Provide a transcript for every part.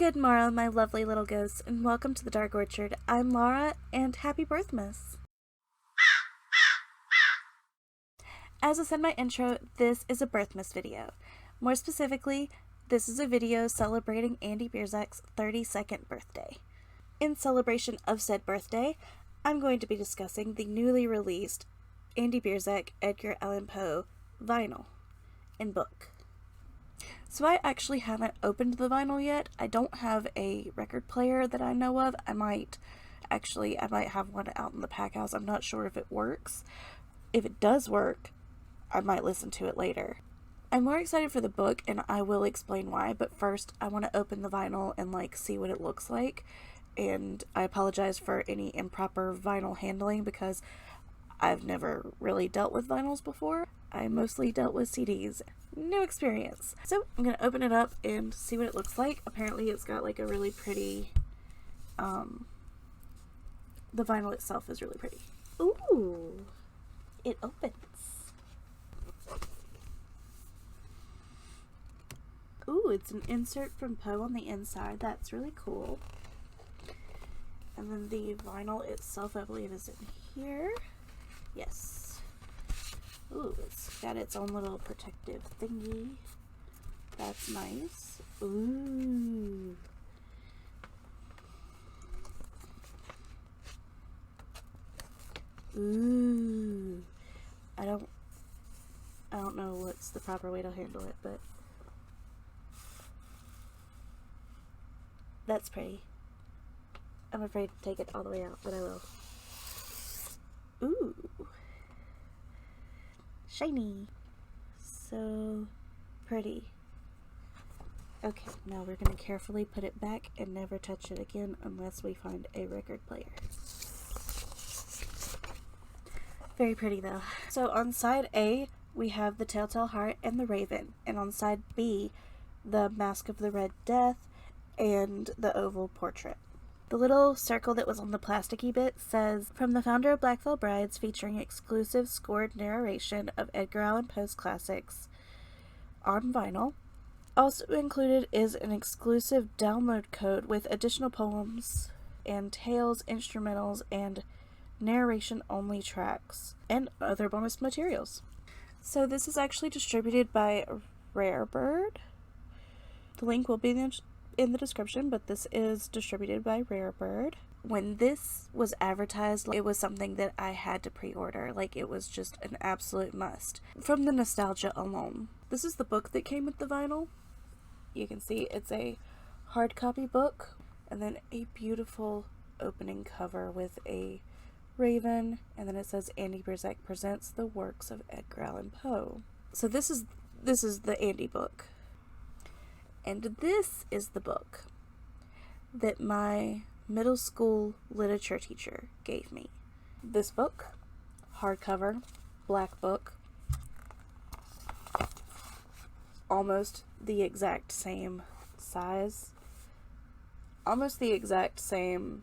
Good morrow, my lovely little ghosts, and welcome to the Dark Orchard. I'm Laura, and happy Birthmas! As I said in my intro, this is a Birthmas video. More specifically, this is a video celebrating Andy Biersack's 32nd birthday. In celebration of said birthday, I'm going to be discussing the newly released Andy Biersack Edgar Allan Poe vinyl and book. So I actually haven't opened the vinyl yet. I don't have a record player that I know of. I might have one out in the pack house. I'm not sure if it works. If it does work, I might listen to it later. I'm more excited for the book, and I will explain why, but first I want to open the vinyl and see what it looks like. And I apologize for any improper vinyl handling because I've never really dealt with vinyls before. I mostly dealt with CDs. New experience. So I'm going to open it up and see what it looks like. Apparently it's got a really pretty, the vinyl itself is really pretty. Ooh, it opens. Ooh, it's an insert from Poe on the inside. That's really cool. And then the vinyl itself, I believe, is in here. Yes. Ooh, it's got its own little protective thingy. That's nice. Ooh. Ooh. I don't know what's the proper way to handle it, but that's pretty. I'm afraid to take it all the way out, but I will. Ooh. Shiny. So pretty. Okay, now we're going to carefully put it back and never touch it again unless we find a record player. Very pretty though. So on side A, we have the Telltale Heart and the Raven, and on side B, the Mask of the Red Death and the oval portrait. The little circle that was on the plasticky bit says, "From the founder of Black Veil Brides, featuring exclusive scored narration of Edgar Allan Poe's classics on vinyl. Also included is an exclusive download code with additional poems and tales, instrumentals, and narration-only tracks, and other bonus materials." So this is actually distributed by Rarebird. The link will be in the description, but this is distributed by Rarebird. When this was advertised, it was something that I had to pre-order. It was just an absolute must. From the nostalgia alone. This is the book that came with the vinyl. You can see it's a hard copy book, and then a beautiful opening cover with a raven, and then it says Andy Biersack presents the works of Edgar Allan Poe. So this is the Andy book. And this is the book that my middle school literature teacher gave me. This book, hardcover, black book, almost the exact same size, almost the exact same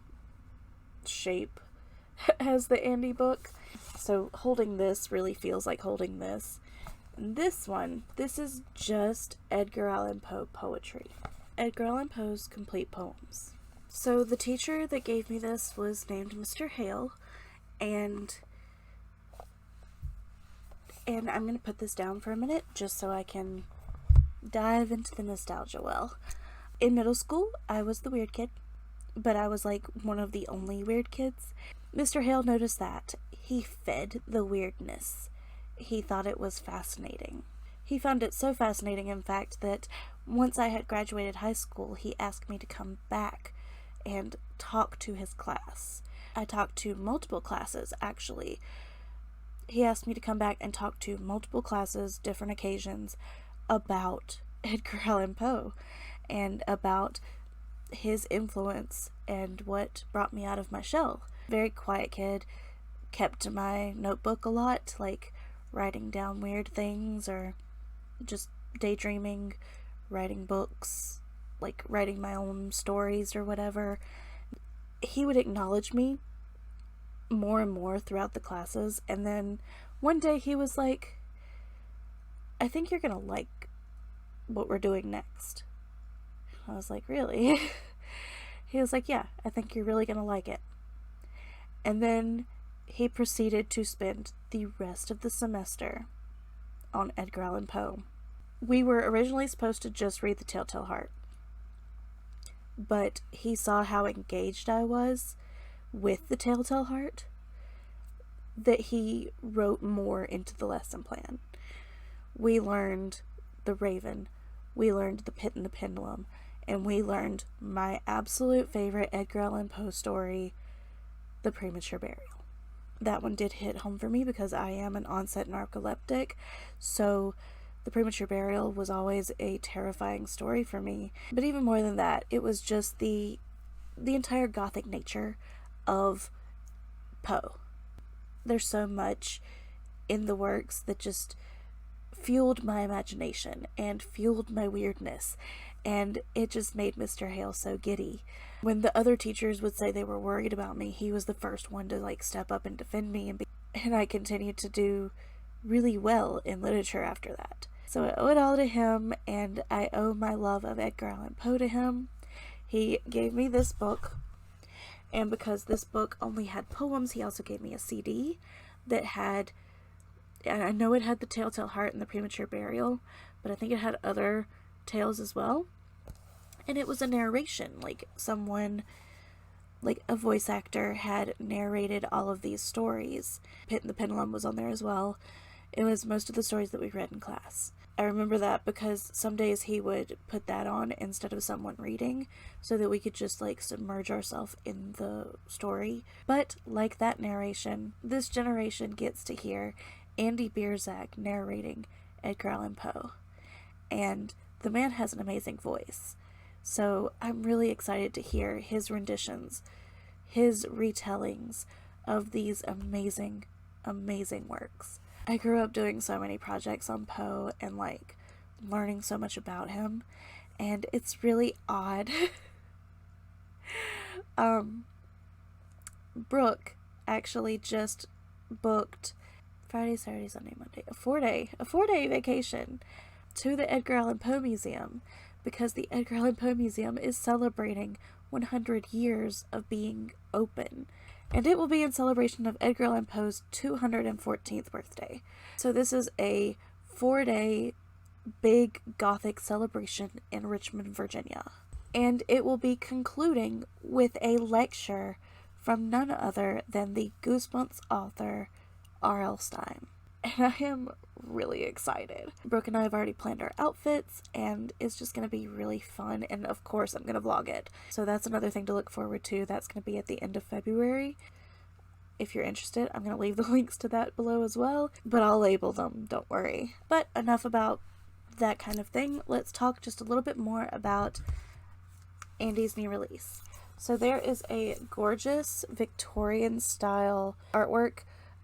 shape as the Andy book. So holding this really feels like holding this. This one, this is just Edgar Allan Poe poetry. Edgar Allan Poe's complete poems. So the teacher that gave me this was named Mr. Hale, and I'm going to put this down for a minute just so I can dive into the nostalgia well. In middle school, I was the weird kid, but I was one of the only weird kids. Mr. Hale noticed that. He fed the weirdness. He thought it was fascinating. He found it so fascinating, in fact, that once I had graduated high school, he asked me to come back and talk to his class. I talked to multiple classes, actually. He asked me to come back and talk to multiple classes, different occasions, about Edgar Allan Poe and about his influence and what brought me out of my shell. Very quiet kid, kept to my notebook a lot, writing down weird things or just daydreaming, writing books, writing my own stories or whatever. He would acknowledge me more and more throughout the classes, and then one day he was like, "I think you're gonna like what we're doing next." I was like, really? He was like, yeah, I think you're really gonna like it. And then he proceeded to spend the rest of the semester on Edgar Allan Poe. We were originally supposed to just read The Telltale Heart, but he saw how engaged I was with The Telltale Heart that he wrote more into the lesson plan. We learned The Raven, we learned The Pit and the Pendulum, and we learned my absolute favorite Edgar Allan Poe story, The Premature Burial. That one did hit home for me because I am an onset narcoleptic, so The Premature Burial was always a terrifying story for me. But even more than that, it was just the entire gothic nature of Poe. There's so much in the works that just fueled my imagination and fueled my weirdness, and it just made Mr. Hale so giddy. When the other teachers would say they were worried about me, he was the first one to step up and defend me, and I continued to do really well in literature after that. So I owe it all to him, and I owe my love of Edgar Allan Poe to him. He gave me this book, and because this book only had poems, he also gave me a CD that had, and I know it had The Telltale Heart and The Premature Burial, but I think it had other tales as well. And it was a narration, someone, a voice actor had narrated all of these stories. Pit and the Pendulum was on there as well. It was most of the stories that we read in class. I remember that because some days he would put that on instead of someone reading so that we could just submerge ourselves in the story. But like that narration, this generation gets to hear Andy Biersack narrating Edgar Allan Poe. And the man has an amazing voice. So I'm really excited to hear his renditions, his retellings of these amazing, amazing works. I grew up doing so many projects on Poe and learning so much about him, and it's really odd. Brooke actually just booked Friday, Saturday, Sunday, Monday, a four-day vacation to the Edgar Allan Poe Museum, because the Edgar Allan Poe Museum is celebrating 100 years of being open. And it will be in celebration of Edgar Allan Poe's 214th birthday. So this is a 4-day big Gothic celebration in Richmond, Virginia. And it will be concluding with a lecture from none other than the Goosebumps author, R.L. Stine. And I am really excited. Brooke and I have already planned our outfits, and it's just going to be really fun, and of course I'm going to vlog it. So that's another thing to look forward to. That's going to be at the end of February. If you're interested, I'm going to leave the links to that below as well, but I'll label them, don't worry. But enough about that kind of thing. Let's talk just a little bit more about Andy's new release. So there is a gorgeous Victorian style artwork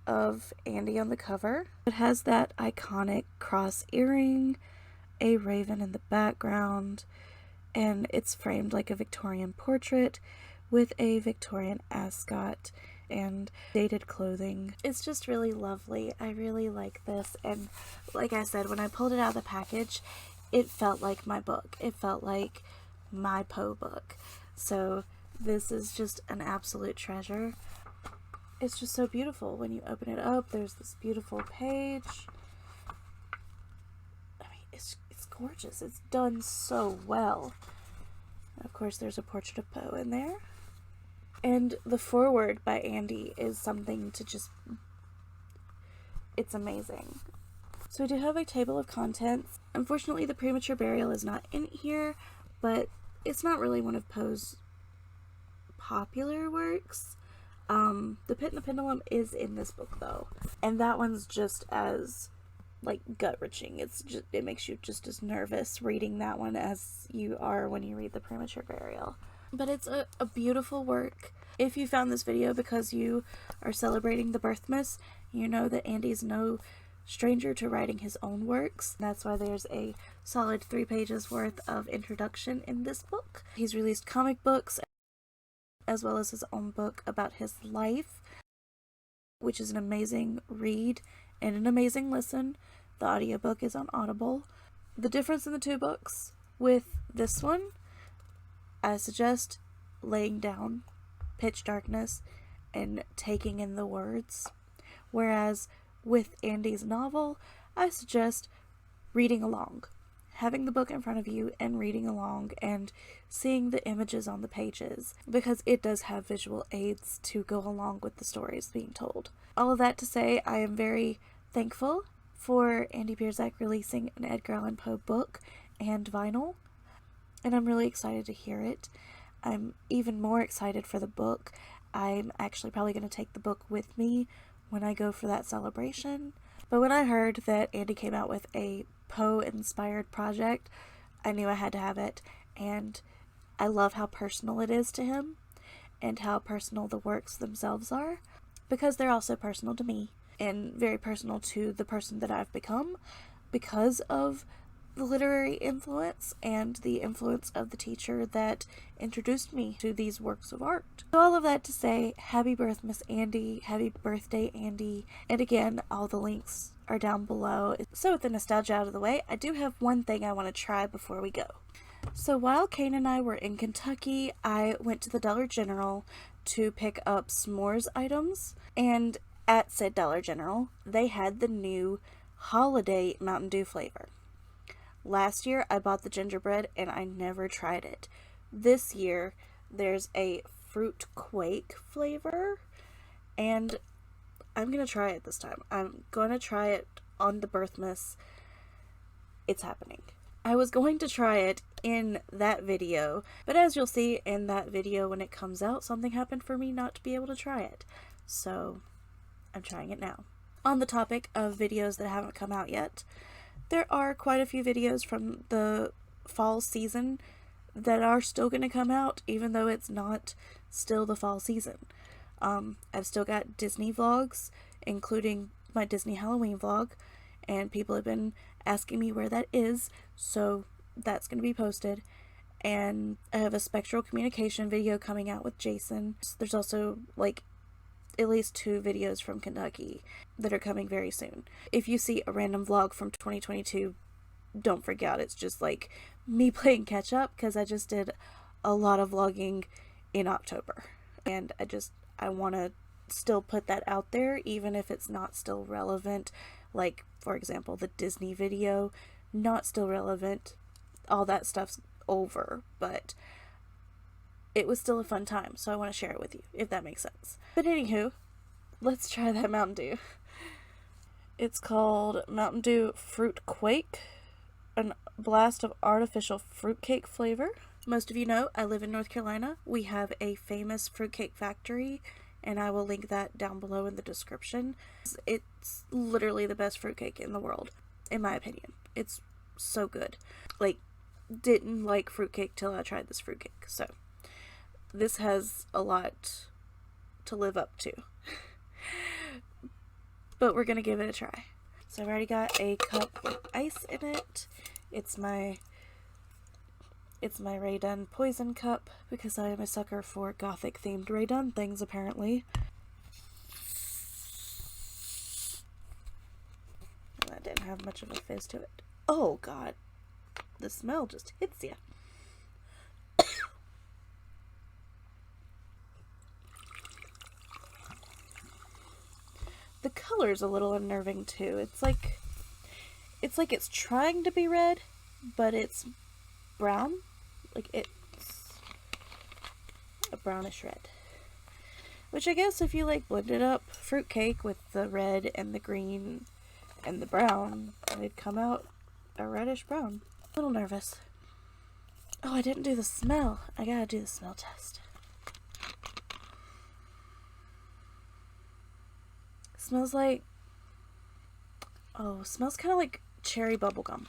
of Andy on the cover. It has that iconic cross earring, a raven in the background, and it's framed like a Victorian portrait with a Victorian ascot and dated clothing. It's just really lovely. I really like this, and like I said, when I pulled it out of the package, it felt like my book. It felt like my Poe book. So this is just an absolute treasure. It's just so beautiful. When you open it up, there's this beautiful page. I mean, it's gorgeous. It's done so well. Of course, there's a portrait of Poe in there. And the foreword by Andy is something to just... it's amazing. So we do have a table of contents. Unfortunately, The Premature Burial is not in here, but it's not really one of Poe's popular works. The Pit and the Pendulum is in this book though, and that one's just as gut-wrenching. It makes you just as nervous reading that one as you are when you read The Premature Burial. But it's a beautiful work. If you found this video because you are celebrating the Birthmas, you know that Andy's no stranger to writing his own works. That's why there's a solid 3 pages worth of introduction in this book. He's released comic books as well as his own book about his life, which is an amazing read and an amazing listen. The audiobook is on Audible. The difference in the two books with this one I suggest laying down pitch darkness and taking in the words. Whereas with Andy's novel, I suggest reading along. Having the book in front of you and reading along and seeing the images on the pages, because it does have visual aids to go along with the stories being told. All of that to say, I am very thankful for Andy Biersack releasing an Edgar Allan Poe book and vinyl, and I'm really excited to hear it. I'm even more excited for the book. I'm actually probably going to take the book with me when I go for that celebration. But when I heard that Andy came out with a Poe-inspired project, I knew I had to have it, and I love how personal it is to him, and how personal the works themselves are, because they're also personal to me, and very personal to the person that I've become, because of the literary influence and the influence of the teacher that introduced me to these works of art. So all of that to say, happy Birthmas, Andy, happy birthday, Andy, and again, all the links are down below. So with the nostalgia out of the way, I do have one thing I want to try before we go. So while Kane and I were in Kentucky, I went to the Dollar General to pick up s'mores items, and at said Dollar General, they had the new holiday Mountain Dew flavor. Last year, I bought the gingerbread and I never tried it. This year, there's a fruit quake flavor, and I'm gonna try it this time. I'm gonna try it on the Birthmas. It's happening. I was going to try it in that video, but as you'll see in that video when it comes out, something happened for me not to be able to try it. So, I'm trying it now. On the topic of videos that haven't come out yet, there are quite a few videos from the fall season that are still going to come out, even though it's not still the fall season. I've still got Disney vlogs, including my Disney Halloween vlog, and people have been asking me where that is, so that's going to be posted. And I have a spectral communication video coming out with Jason. There's also, like, at least 2 videos from Kentucky that are coming very soon. If you see a random vlog from 2022, don't freak out. It's just like me playing catch up, because I just did a lot of vlogging in October, and I want to still put that out there, even if it's not still relevant. Like, for example, the Disney video, not still relevant. All that stuff's over, but it was still a fun time, so I want to share it with you, if that makes sense. But anywho, let's try that Mountain Dew. It's called Mountain Dew Fruit Quake, a blast of artificial fruitcake flavor. Most of you know I live in North Carolina. We have a famous fruitcake factory, and I will link that down below in the description. It's literally the best fruitcake in the world, in my opinion. It's so good. Like, didn't like fruitcake till I tried this fruitcake, so this has a lot to live up to. But we're gonna give it a try. So I've already got a cup with ice in it. It's my Rae Dunn Poison cup, because I am a sucker for gothic themed Rae Dunn things, apparently. That didn't have much of a fizz to it. Oh god, the smell just hits ya. The color's a little unnerving too. It's like it's trying to be red, but it's brown. Like, it's a brownish red. Which I guess if you like blended up fruitcake with the red and the green and the brown, it'd come out a reddish brown. A little nervous. Oh, I didn't do the smell. I gotta do the smell test. Smells like, smells kind of like cherry bubblegum.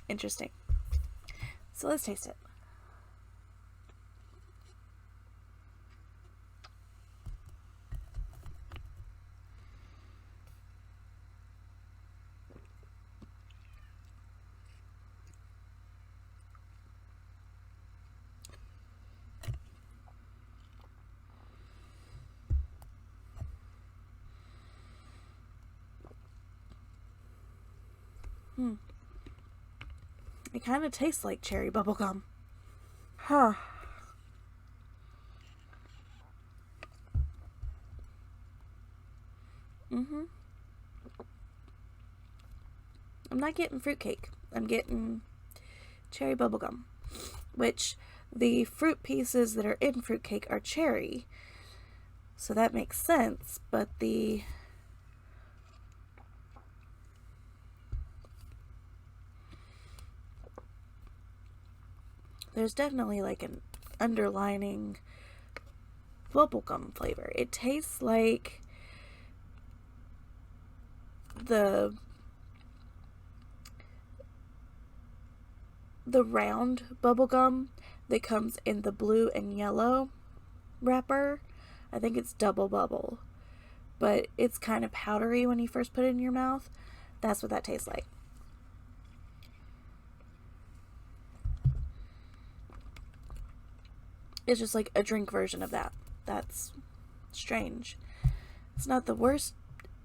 Interesting. So let's taste it. It kind of tastes like cherry bubblegum. Huh. I'm not getting fruitcake. I'm getting cherry bubblegum, which the fruit pieces that are in fruitcake are cherry, so that makes sense, but there's definitely like an underlining bubblegum flavor. It tastes like the round bubblegum that comes in the blue and yellow wrapper. I think it's double bubble, but it's kind of powdery when you first put it in your mouth. That's what that tastes like. It's just like a drink version of that. That's strange. It's not the worst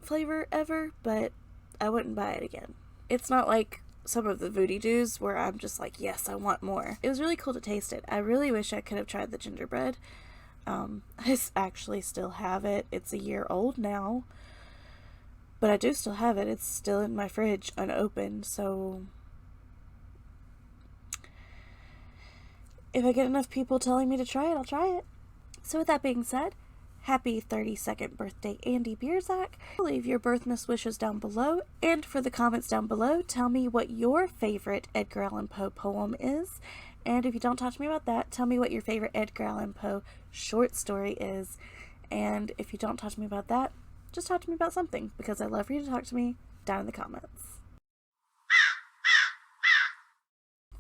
flavor ever, but I wouldn't buy it again. It's not like some of the Voodoo Doos where I'm just like, yes, I want more. It was really cool to taste it. I really wish I could have tried the gingerbread. I actually still have it. It's a year old now, but I do still have it. It's still in my fridge unopened, so if I get enough people telling me to try it, I'll try it. So with that being said, happy 32nd birthday, Andy Biersack. Leave your Birthmas wishes down below, and for the comments down below, tell me what your favorite Edgar Allan Poe poem is. And if you don't talk to me about that, tell me what your favorite Edgar Allan Poe short story is. And if you don't talk to me about that, just talk to me about something, because I love for you to talk to me down in the comments.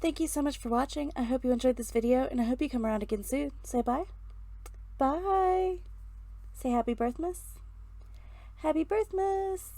Thank you so much for watching. I hope you enjoyed this video, and I hope you come around again soon. Say bye. Bye. Say happy Birthmas. Happy Birthmas.